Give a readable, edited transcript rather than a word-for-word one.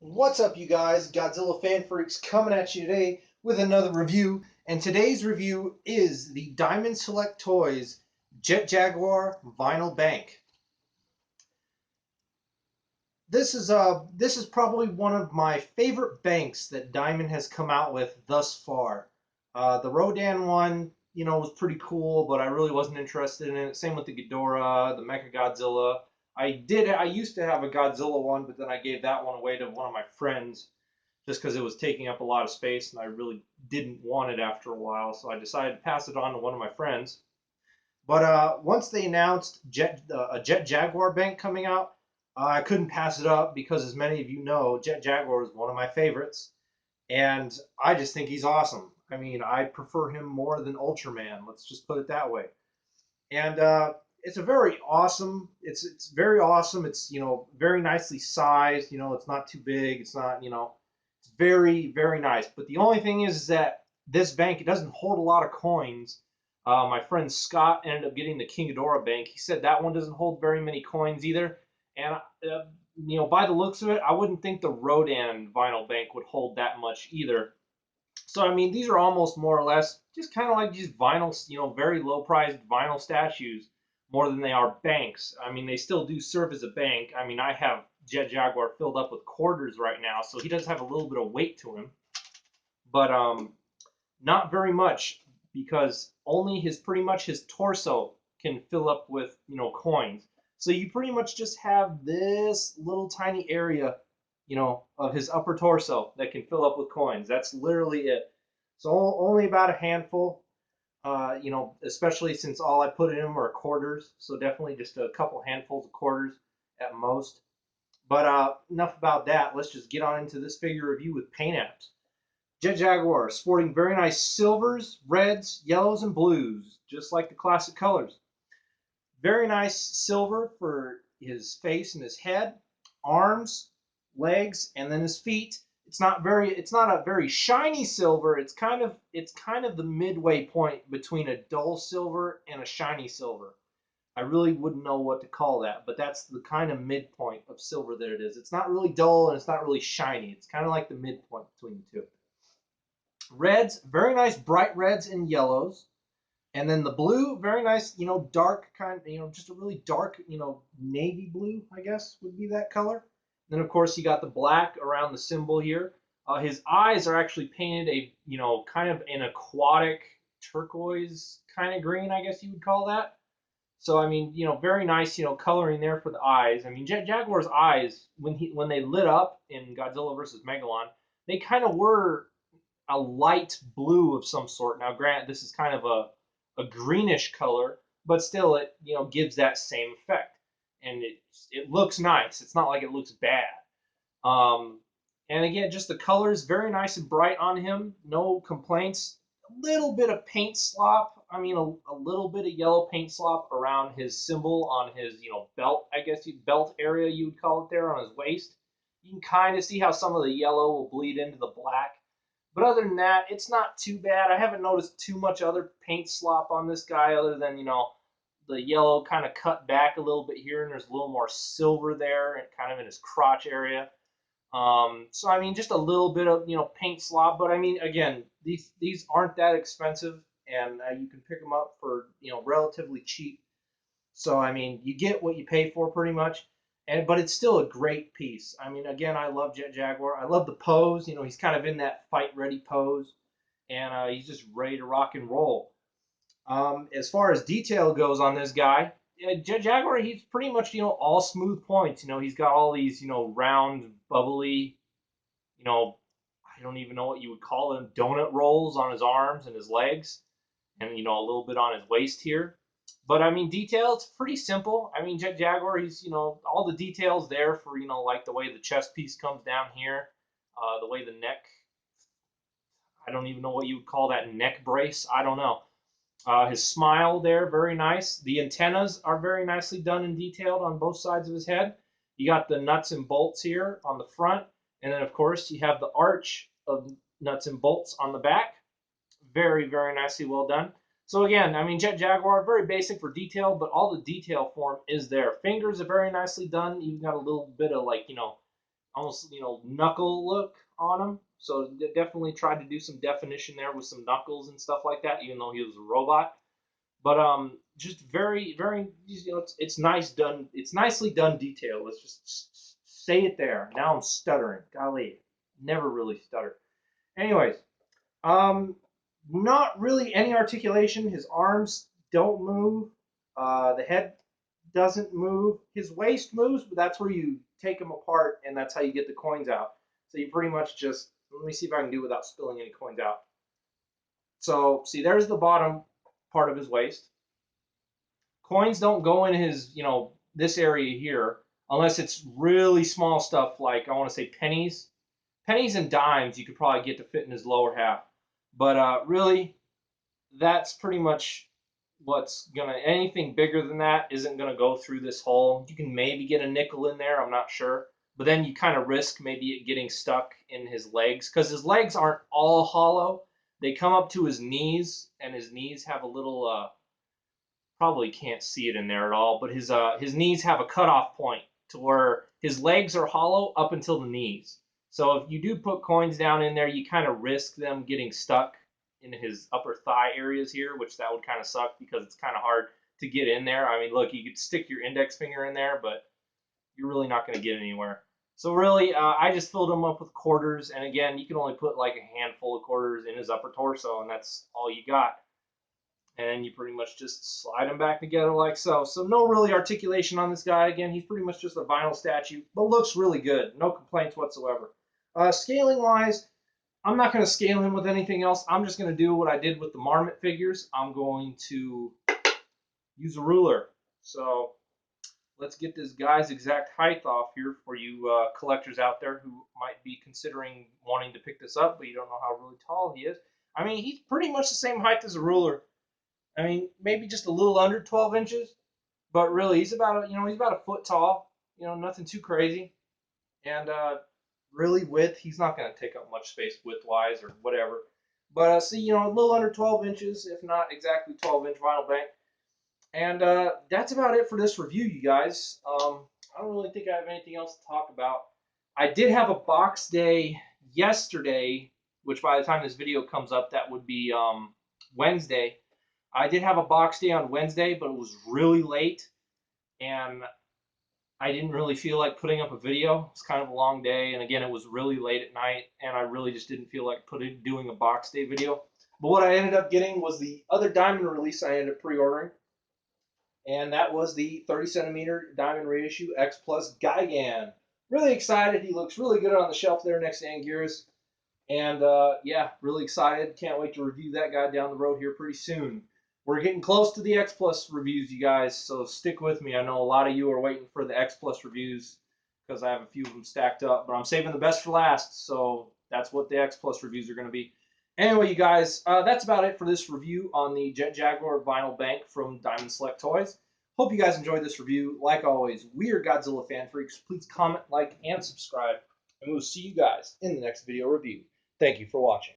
What's up, you guys? Godzilla Fan Freaks coming at you today with another review. And today's review is the Diamond Select Toys Jet Jaguar Vinyl Bank. This is probably one of my favorite banks that Diamond has come out with thus far. The Rodan one, was pretty cool, but I really wasn't interested in it. Same with the Ghidorah, the Mecha Godzilla. I used to have a Godzilla one, but then I gave that one away to one of my friends just because it was taking up a lot of space and I really didn't want it after a while. So I decided to pass it on to one of my friends. But once they announced a Jet Jaguar bank coming out, I couldn't pass it up because, as many of you know, Jet Jaguar is one of my favorites, and I just think he's awesome. I mean, I prefer him more than Ultraman. Let's just put it that way. And it's a very awesome. It's very awesome. It's very nicely sized. It's not too big. It's not it's very very nice. But the only thing is that this bank, it doesn't hold a lot of coins. My friend Scott ended up getting the King Ghidorah bank. He said that one doesn't hold very many coins either. And by the looks of it, I wouldn't think the Rodan vinyl bank would hold that much either. So I mean, these are almost more or less just kind of like these vinyl, very low-priced vinyl statues more than they are banks. I mean, they still do serve as a bank. I mean, I have Jet Jaguar filled up with quarters right now, so he does have a little bit of weight to him, but not very much because only pretty much his torso can fill up with coins. So you pretty much just have this little tiny area of his upper torso that can fill up with coins. That's literally it. So only about a handful, especially since all I put in them are quarters. So definitely just a couple handfuls of quarters at most. But enough about that. Let's just get on into this figure review with paint apps. Jet Jaguar, sporting very nice silvers, reds, yellows, and blues, just like the classic colors. Very nice silver for his face and his head, arms, legs, and then his feet. It's not a very shiny silver. It's kind of the midway point between a dull silver and a shiny silver. I really wouldn't know what to call that, but that's the kind of midpoint of silver that it is. It's not really dull and it's not really shiny. It's kind of like the midpoint between the two. Reds, very nice bright reds and yellows. And then the blue, very nice, dark kind, just a really dark, navy blue, I guess would be that color. Then of course you got the black around the symbol here. His eyes are actually painted kind of an aquatic turquoise kind of green, I guess you would call that. So I mean, very nice, coloring there for the eyes. I mean, Jet Jaguar's eyes, when they lit up in Godzilla versus Megalon, they kind of were a light blue of some sort. Now, granted, this is kind of a greenish color, but still it gives that same effect, and it looks nice. It's not like it looks bad. And again, just the colors very nice and bright on him. No complaints. A little bit of paint slop. I mean, a little bit of yellow paint slop around his symbol on his belt. I guess belt area you would call it there on his waist. You can kind of see how some of the yellow will bleed into the black. But other than that, it's not too bad. I haven't noticed too much other paint slop on this guy other than, the yellow kind of cut back a little bit here, and there's a little more silver there and kind of in his crotch area. So, I mean, just a little bit of, paint slop. But, I mean, again, these aren't that expensive, and you can pick them up for, relatively cheap. So, I mean, you get what you pay for pretty much. But it's still a great piece. I mean, again, I love Jet Jaguar. I love the pose. He's kind of in that fight-ready pose, and he's just ready to rock and roll. As far as detail goes on this guy, Jet Jaguar, he's pretty much all smooth points. He's got all these round, bubbly, I don't even know what you would call them, donut rolls on his arms and his legs, and a little bit on his waist here. But I mean, detail, it's pretty simple. I mean, Jet Jaguar, he's, all the details there for, like the way the chest piece comes down here, the way the neck, I don't even know what you would call that, neck brace, I don't know. His smile there, very nice. The antennas are very nicely done and detailed on both sides of his head. You got the nuts and bolts here on the front, and then of course you have the arch of nuts and bolts on the back. Very, very nicely well done. So again, I mean, Jet Jaguar, very basic for detail, but all the detail for him is there. Fingers are very nicely done. You've got a little bit of almost, knuckle look on him. So definitely tried to do some definition there with some knuckles and stuff like that, even though he was a robot. But just very, very, it's nice done. It's nicely done detail. Let's just say it there. Now I'm stuttering. Golly, never really stutter. Anyways, um, not really any articulation. His arms don't move. The head doesn't move. His waist moves, but that's where you take him apart, and that's how you get the coins out. So you pretty much just, let me see if I can do it without spilling any coins out. So see, there's the bottom part of his waist. Coins don't go in his, this area here, unless it's really small stuff like, I want to say, pennies. Pennies and dimes you could probably get to fit in his lower half. But really, that's pretty much what's gonna, anything bigger than that isn't gonna go through this hole. You can maybe get a nickel in there, I'm not sure. But then you kind of risk maybe it getting stuck in his legs, because his legs aren't all hollow. They come up to his knees, and his knees have a little, probably can't see it in there at all, but his knees have a cutoff point to where his legs are hollow up until the knees. So if you do put coins down in there, you kind of risk them getting stuck in his upper thigh areas here, which that would kind of suck because it's kind of hard to get in there. I mean, look, you could stick your index finger in there, but you're really not going to get anywhere. So really, I just filled him up with quarters, and again, you can only put like a handful of quarters in his upper torso, and that's all you got. And you pretty much just slide them back together like so. So no really articulation on this guy. Again, he's pretty much just a vinyl statue, but looks really good. No complaints whatsoever. Scaling wise, I'm not going to scale him with anything else. I'm just going to do what I did with the Marmot figures. I'm going to use a ruler. So let's get this guy's exact height off here for you collectors out there who might be considering wanting to pick this up, but you don't know how really tall he is. I mean, he's pretty much the same height as a ruler. I mean, maybe just a little under 12 inches, but really he's about he's about a foot tall. Nothing too crazy, and really width, he's not going to take up much space width-wise or whatever. But see, a little under 12 inches, if not exactly 12-inch vinyl bank. And that's about it for this review, you guys. I don't really think I have anything else to talk about. I did have a box day yesterday, which by the time this video comes up, that would be Wednesday. I did have a box day on Wednesday, but it was really late, and I didn't really feel like putting up a video. It's kind of a long day, and again, it was really late at night, and I really just didn't feel like doing a box day video. But what I ended up getting was the other diamond release I ended up pre-ordering, and that was the 30 centimeter diamond reissue X Plus Gigan. Really excited. He looks really good on the shelf there next to Anguirus. And yeah, really excited. Can't wait to review that guy down the road here pretty soon. We're getting close to the X Plus reviews, you guys, so stick with me. I know a lot of you are waiting for the X Plus reviews because I have a few of them stacked up, but I'm saving the best for last, so that's what the X Plus reviews are going to be. Anyway, you guys, that's about it for this review on the Jet Jaguar Vinyl Bank from Diamond Select Toys. Hope you guys enjoyed this review. Like always, we are Godzilla Fan Freaks. Please comment, like, and subscribe, and we'll see you guys in the next video review. Thank you for watching.